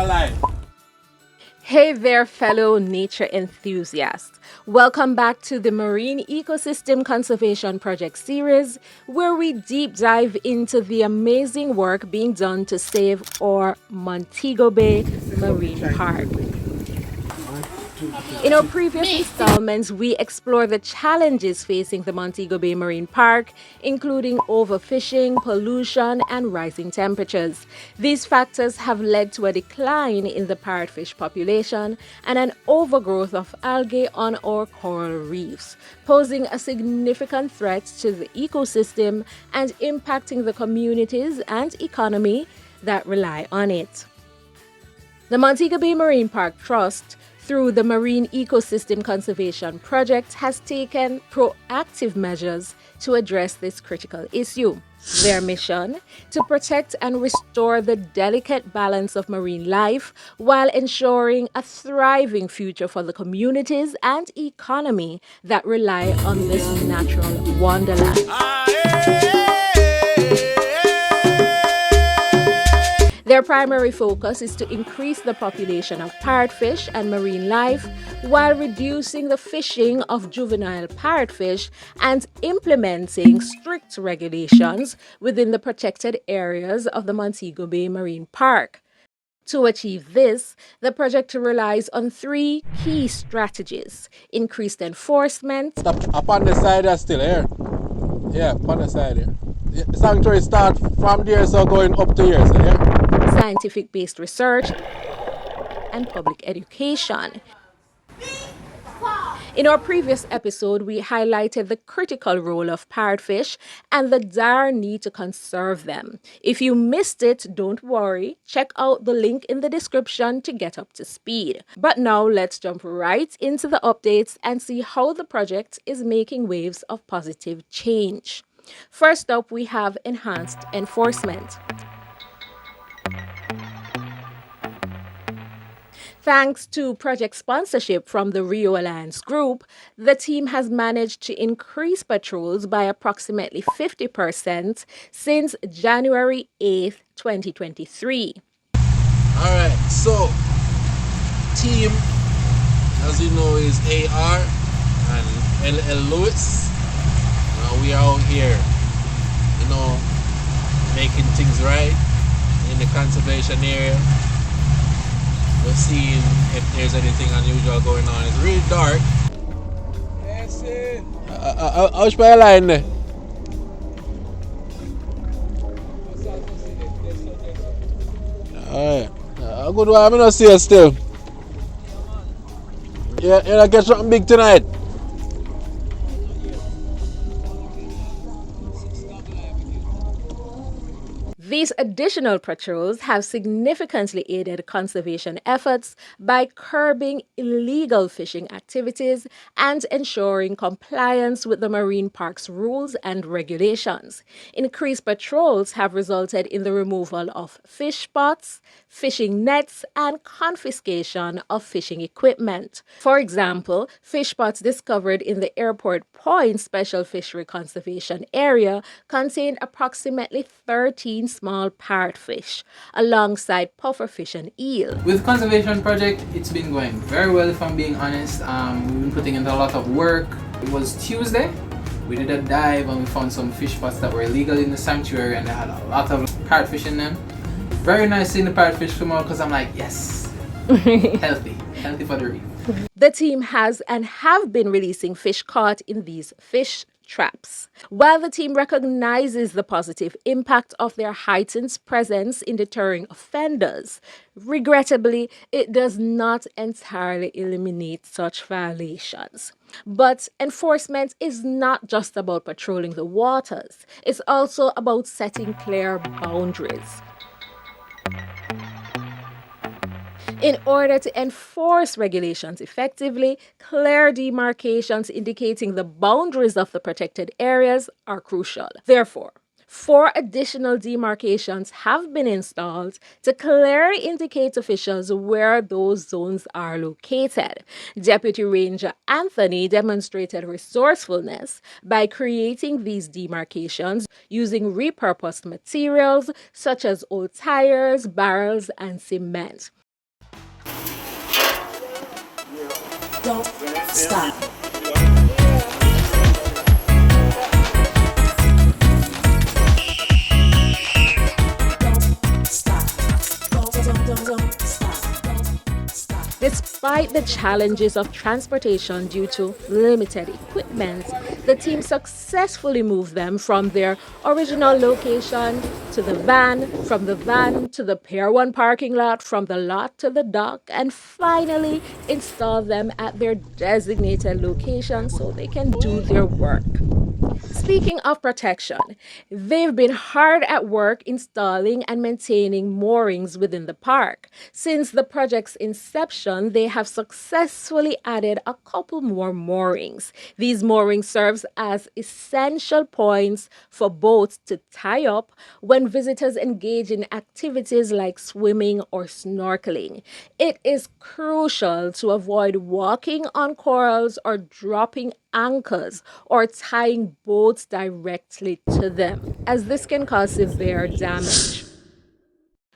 line. Hey there, fellow nature enthusiasts. Welcome back to the Marine Ecosystem Conservation Project series, where we deep dive into the amazing work being done to save our Montego Bay Marine Park. In our previous installments, we explore the challenges facing the Montego Bay Marine Park, including overfishing, pollution, and rising temperatures. These factors have led to a decline in the parrotfish population and an overgrowth of algae on our coral reefs, posing a significant threat to the ecosystem and impacting the communities and economy that rely on it. The Montego Bay Marine Park Trust, through the Marine Ecosystem Conservation Project, has taken proactive measures to address this critical issue. Their mission: to protect and restore the delicate balance of marine life while ensuring a thriving future for the communities and economy that rely on this natural wonderland. Their primary focus is to increase the population of parrotfish and marine life while reducing the fishing of juvenile parrotfish and implementing strict regulations within the protected areas of the Montego Bay Marine Park. To achieve this, the project relies on three key strategies: increased enforcement. Upon the side, are still here. Yeah, upon the side here. The sanctuary start from there, so going up to here, so yeah. Scientific-based research, and public education. In our previous episode, we highlighted the critical role of parrotfish and the dire need to conserve them. If you missed it, don't worry. Check out the link in the description to get up to speed. But now let's jump right into the updates and see how the project is making waves of positive change. First up, we have enhanced enforcement. Thanks to project sponsorship from the Rio Alliance Group, the team has managed to increase patrols by approximately 50% since January 8th, 2023. Alright, so team, as you know, is AR and LL Lewis. We are out here, making things right in the conservation area. We're seeing if there's anything unusual going on. It's really dark. Yes, how's my line there? Alright. Good one, I'm not see you still. Yeah, I get something big tonight. These additional patrols have significantly aided conservation efforts by curbing illegal fishing activities and ensuring compliance with the marine park's rules and regulations. Increased patrols have resulted in the removal of fish spots, fishing nets, and confiscation of fishing equipment. For example, fish spots discovered in the Airport Point Special Fishery Conservation Area contained approximately 13 small parrotfish, alongside pufferfish and eel. With conservation project, it's been going very well, if I'm being honest. We've been putting in a lot of work. It was Tuesday. We did a dive and we found some fish spots that were illegal in the sanctuary, and they had a lot of parrotfish in them. Very nice seeing the parrotfish come out, because I'm like, yes, healthy for the reef. The team has and have been releasing fish caught in these fish traps. While the team recognizes the positive impact of their heightened presence in deterring offenders, regrettably, it does not entirely eliminate such violations. But enforcement is not just about patrolling the waters. It's also about setting clear boundaries. In order to enforce regulations effectively, clear demarcations indicating the boundaries of the protected areas are crucial. Therefore, 4 additional demarcations have been installed to clearly indicate officials where those zones are located. Deputy Ranger Anthony demonstrated resourcefulness by creating these demarcations using repurposed materials such as old tires, barrels, and cement. stop. Despite the challenges of transportation due to limited equipment, the team successfully moved them from their original location to the van, from the van to the Pier 1 parking lot, from the lot to the dock, and finally installed them at their designated location so they can do their work. Speaking of protection, they've been hard at work installing and maintaining moorings within the park. Since the project's inception, they have successfully added a couple more moorings. These moorings serve as essential points for boats to tie up when visitors engage in activities like swimming or snorkeling. It is crucial to avoid walking on corals or dropping anchors or tying boats directly to them, as this can cause severe damage.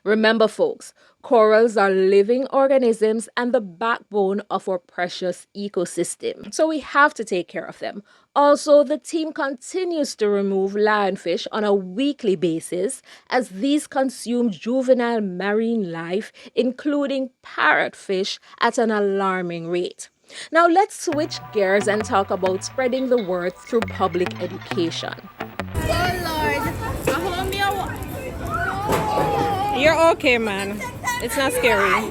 Remember, folks, corals are living organisms and the backbone of our precious ecosystem, so we have to take care of them. Also, the team continues to remove lionfish on a weekly basis as these consume juvenile marine life, including parrotfish, at an alarming rate. Now let's switch gears and talk about spreading the word through public education. You're okay, man. It's not scary.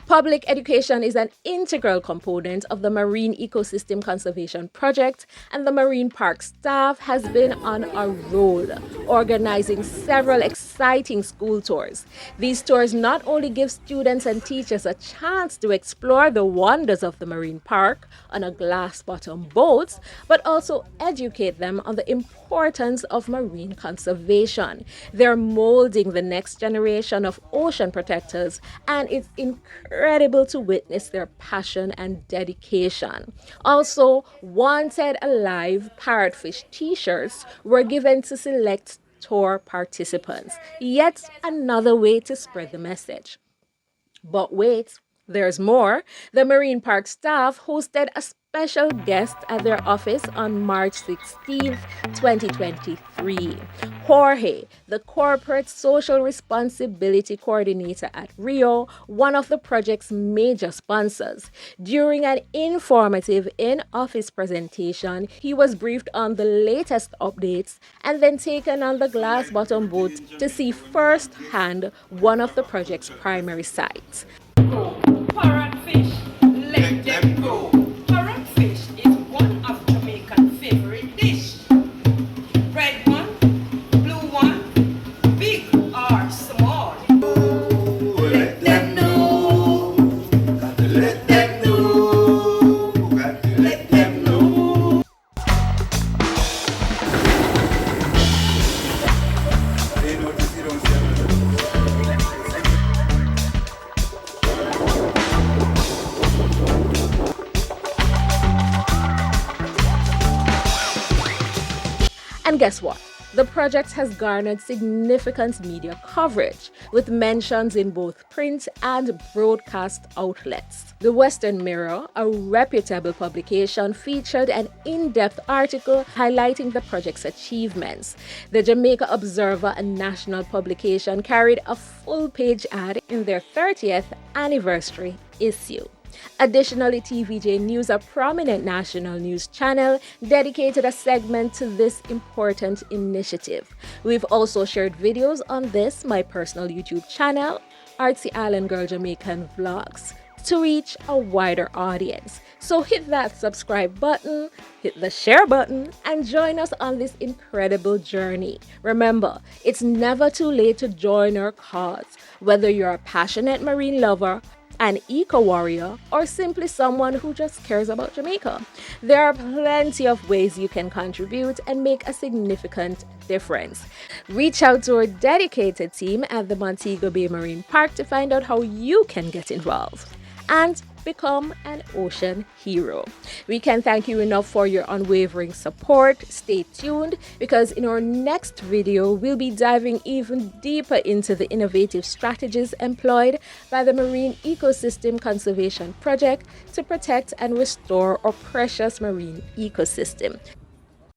Public education is an integral component of the Marine Ecosystem Conservation Project, and the Marine Park staff has been on a roll, organizing several exciting school tours. These tours not only give students and teachers a chance to explore the wonders of the marine park on a glass-bottom boat, but also educate them on the importance of marine conservation. They're molding the next generation of ocean protectors, and it's incredible to witness their passion and dedication. Also, Wanted Alive parrotfish t-shirts were given to select tour participants. Yet another way to spread the message. But wait, there's more. The Marine Park staff hosted a special guest at their office on March 16th, 2023. Jorge, the Corporate Social Responsibility Coordinator at Rio, one of the project's major sponsors. During an informative in-office presentation, he was briefed on the latest updates and then taken on the glass-bottom boat to see firsthand one of the project's primary sites. Parrotfish, let them go. Parrotfish is one of Jamaican's favorite dish. Red one, blue one, big or small. Let them know. Let them know. Let them know. They notice you don't see And guess what? The project has garnered significant media coverage, with mentions in both print and broadcast outlets. The Western Mirror, a reputable publication, featured an in-depth article highlighting the project's achievements. The Jamaica Observer, a national publication, carried a full-page ad in their 30th anniversary issue. Additionally, TVJ News, a prominent national news channel, dedicated a segment to this important initiative. We've also shared videos on this, my personal YouTube channel, Artsy Island Girl Jamaican Vlogs, to reach a wider audience. So hit that subscribe button, hit the share button, and join us on this incredible journey. Remember, it's never too late to join our cause, whether you're a passionate marine lover, an eco-warrior, or simply someone who just cares about Jamaica. There are plenty of ways you can contribute and make a significant difference. Reach out to our dedicated team at the Montego Bay Marine Park to find out how you can get involved. And become an ocean hero. We can't thank you enough for your unwavering support. Stay tuned because in our next video, we'll be diving even deeper into the innovative strategies employed by the Marine Ecosystem Conservation Project to protect and restore our precious marine ecosystem.